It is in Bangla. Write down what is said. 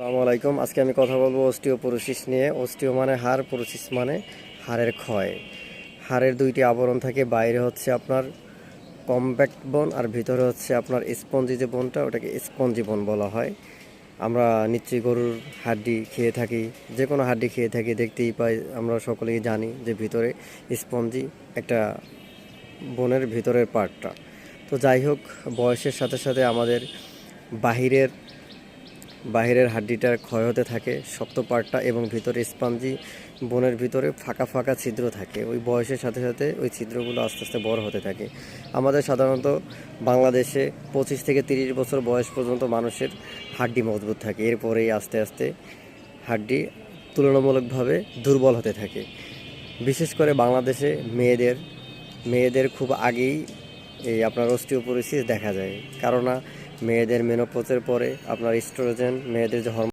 আসসালামু আলাইকুম। আজকে আমি কথা বলবো অস্টিওপোরোসিস নিয়ে। অস্টিও মানে হাড়, পোরোসিস মানে হাড়ের ক্ষয়। হাড়ের দুইটি আবরণ থাকে, বাইরে হচ্ছে আপনার কম্প্যাক্ট বোন আর ভিতরে হচ্ছে আপনার স্পঞ্জি যে বোনটা, ওটাকে স্পঞ্জি বোন বলা হয়। আমরা নিশ্চয়ই গরুর হাড্ডি খেয়ে থাকি, যে কোনো হাড্ডি খেয়ে থাকি, দেখতেই পাই, আমরা সকলেই জানি যে ভিতরে স্পঞ্জি একটা বোনের ভিতরের পার্টটা। তো যাই হোক, বয়সের সাথে সাথে আমাদের বাহিরের বাহিরের হাড্ডিটার ক্ষয় হতে থাকে, শক্ত পার্টটা, এবং ভিতরে স্পঞ্জি বোনের ভিতরে ফাঁকা ফাঁকা ছিদ্র থাকে। ওই বয়সের সাথে সাথে ওই ছিদ্রগুলো আস্তে আস্তে বড় হতে থাকে। আমাদের সাধারণত বাংলাদেশে 25 থেকে 30 বছর বয়স পর্যন্ত মানুষের হাড্ডি মজবুত থাকে। এরপরেই আস্তে আস্তে হাড্ডি তুলনামূলকভাবে দুর্বল হতে থাকে। বিশেষ করে বাংলাদেশে মেয়েদের খুব আগেই এই আপনার অস্টিওপোরোসিস দেখা যায়। কারণ মেয়েদের মেনোপজের পরে আপনার ইস্ট্রোজেন, মেয়েদের যে হরমোন